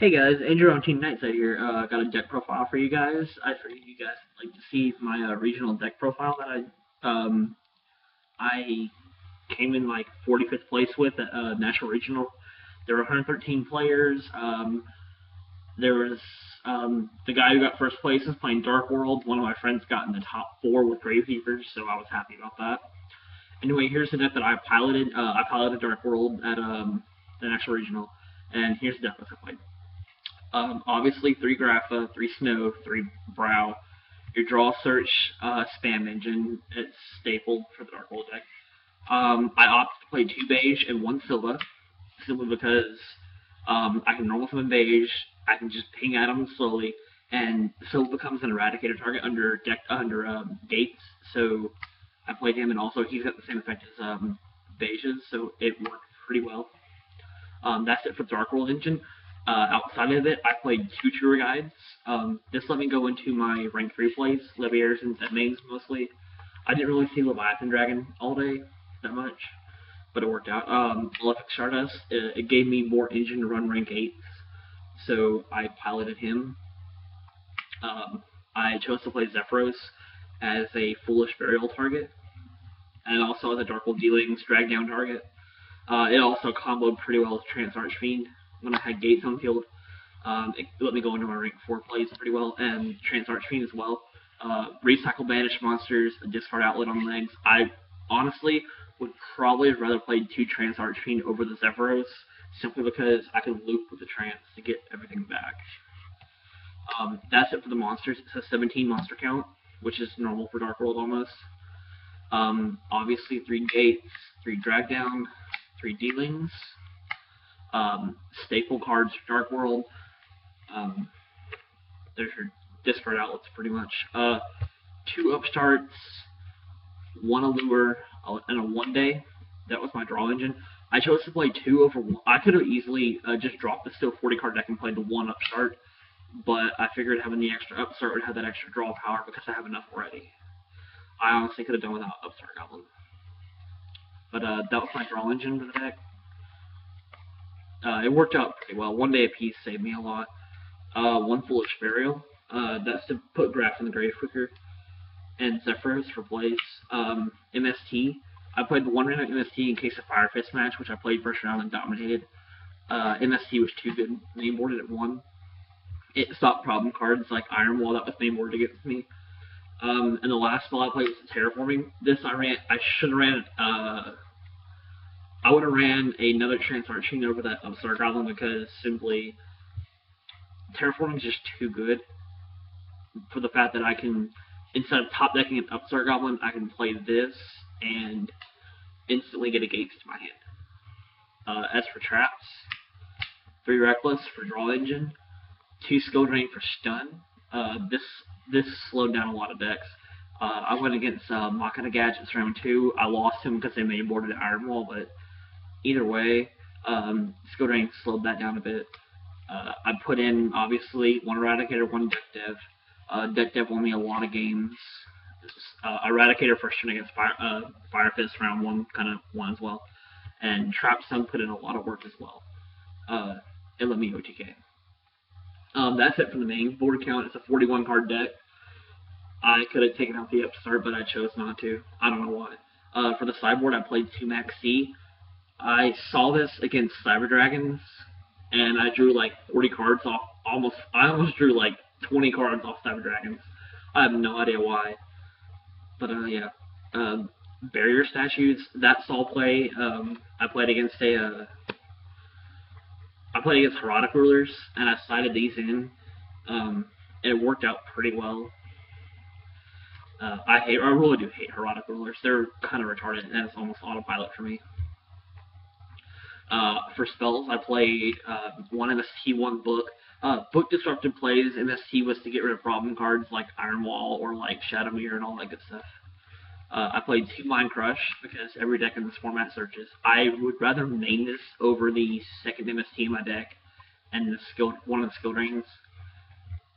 Hey guys, Andrew on Team Nightside here. Got a deck profile for you guys. I figured you guys would like to see my regional deck profile that I came in like 45th place with at Nashville Regional. There were 113 players. There was the guy who got first place was playing Dark World. One of my friends got in the top four with Gravekeepers, so I was happy about that. Anyway, here's the deck that I piloted. I piloted Dark World at the Nashville Regional, and here's the deck that I played. Obviously, 3 Grapha, 3 Snoww, 3 Broww. Your draw search spam engine, it's staple for the Dark World deck. I opted to play 2 Beiige and 1 Sillva, simply because I can normal summon Beiige, I can just ping at them slowly, and Sillva becomes an Eradicator target under gates, so I played him, and also he's got the same effect as Beige's, so it worked pretty well. That's it for the Dark World engine. Outside of it, I played 2 tour guides. This let me go into my rank 3 plays, Leviators and Zephyros mostly. I didn't really see Leviathan Dragon all day that much, but it worked out. Malefic Stardust, it gave me more engine to run rank 8s, so I piloted him. I chose to play Zephyros as a Foolish Burial target, and also as a Dark World Dealings drag down target. It also comboed pretty well with Trance Archfiend when I had gates on field. It let me go into my rank 4 plays pretty well, and Trance Archfiend as well. Recycle banished monsters, a discard outlet on legs. I honestly would probably have rather played 2 Trance Archfiend over the Zephyros, simply because I could loop with the Trance to get everything back. That's it for the monsters. It's a 17 monster count, which is normal for Dark World almost. Obviously 3 gates, 3 drag down, 3 dealings. Staple cards for Dark World. There's your discard outlets pretty much. 2 upstarts, 1 allure, and a 1-day. That was my draw engine. I chose to play 2 over 1. I could have easily just dropped the still 40 card deck and played the 1 upstart, but I figured having the extra upstart would have that extra draw power because I have enough already. I honestly could have done without Upstart Goblin. But that was my draw engine for the deck. It worked out pretty well. 1 day apiece saved me a lot. 1 Foolish Burial. That's to put Grapha in the grave quicker. And Zephyros for plays. MST. I played the 1 round of MST in case of Fire Fist match, which I played first round and dominated. MST was too good. Mainboarded at 1. It stopped problem cards like Iron Wall that was mainboarded against me. And the last spell I played was Terraforming. This I should have ran I would have ran another Trance Archfiend over that Upstart Goblin because simply Terraforming is just too good for the fact that I can, instead of top decking an Upstart Goblin, I can play this and instantly get a gates to my hand. As for traps, 3 Reckless for draw engine, 2 Skill Drain for stun. This slowed down a lot of decks. I went against Machina Gadgets round 2. I lost him because they mainboarded Iron Wall, but either way, Skill Drain slowed that down a bit. I put in, obviously, 1 Eradicator, 1 Deck Dev. Deck Dev won me a lot of games. Eradicator first turn against Fire Fist round 1 kind of won as well. And Trap Stun put in a lot of work as well. It let me OTK. That's it for the main board count. It's a 41 card deck. I could have taken out the upstart, but I chose not to. I don't know why. For the sideboard, I played 2 Maxx. I saw this against Cyber Dragons, and I drew like 40 cards off. I almost drew like 20 cards off Cyber Dragons. I have no idea why. But yeah. Barrier statues. That saw play. I played against Herodic Rulers, and I sided these in. It worked out pretty well. I really do hate Herodic Rulers. They're kind of retarded, and it's almost autopilot for me. For spells, I played 1 MST, 1 book. Book disrupted plays. MST was to get rid of problem cards like Iron Wall or like Shadow Mirror and all that good stuff. I played 2 Mind Crush because every deck in this format searches. I would rather main this over the second MST in my deck and one of the skill drains.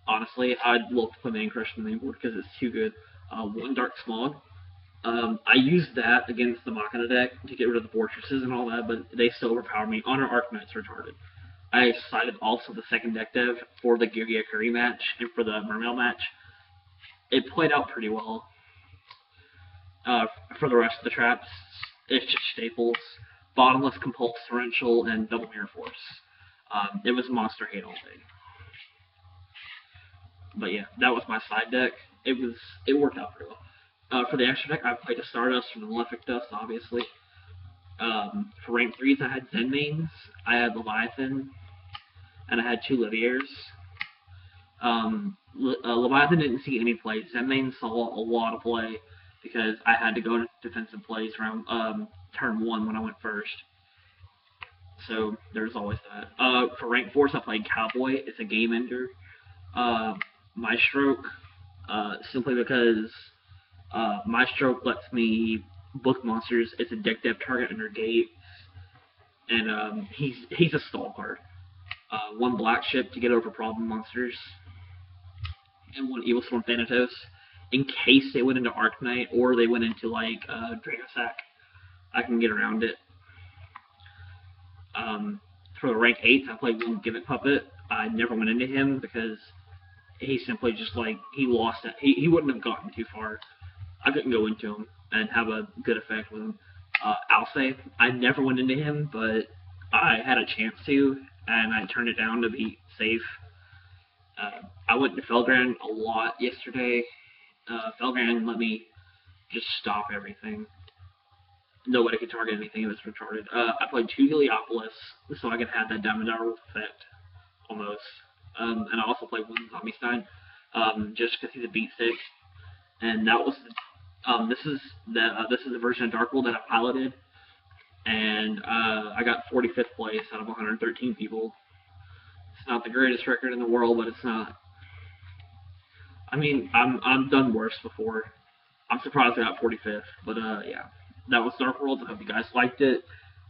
Honestly, I'd love to play Mind Crush in the main board because it's too good. 1 Dark Smog. I used that against the Machina deck to get rid of the fortresses and all that, but they still overpower me. Honor Arcanite's retarded. I cited also the second deck dev for the Yu-Gi-Oh! Rematch and for the Mermail match. It played out pretty well. For the rest of the traps, it's just staples. Bottomless, Compulsory, Torrential, and Double Mirror Force. It was monster hate all day. But yeah, that was my side deck. It worked out pretty well. For the extra deck, I played a Stardust from the Malefic Dust, obviously. For rank 3s, I had Zen mains, I had Leviathan, and I had 2 Liviers. Leviathan didn't see any play. Zen mains saw a lot of play because I had to go to defensive plays around turn 1 when I went first. So there's always that. For rank 4s, I played Cowboy. It's a game ender. My stroke, simply because my stroke lets me book monsters. It's a deck dev target under gates, and he's a stall card. 1 black ship to get over problem monsters, and 1 Evil Storm Thanatos, in case they went into Arknight or they went into like Dragosack. I can get around it. For the rank 8s, I played 1 Gimmick Puppet. I never went into him because he simply just like he lost it. He wouldn't have gotten too far. I couldn't go into him and have a good effect with him. Alsafe, I never went into him, but I had a chance to, and I turned it down to be safe. I went to Felgrand a lot yesterday. Felgrand let me just stop everything. Nobody could target anything. It was retarded. I played 2 Heliopolis, so I could have that Diamond Dark effect, almost. And I also played 1 Zombie-Stein, just because he's a beat stick. And that was this is the version of Dark World that I piloted, and I got 45th place out of 113 people. It's not the greatest record in the world, but it's not. I mean, I'm done worse before. I'm surprised I got 45th, but yeah, that was Dark World. I hope you guys liked it.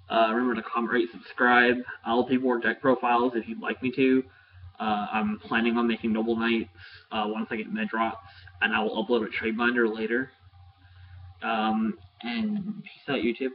Remember to comment, rate, subscribe. I'll do more deck profiles if you'd like me to. I'm planning on making Noble Knights once I get Medrots, and I will upload a trade binder later. And peace out, YouTube.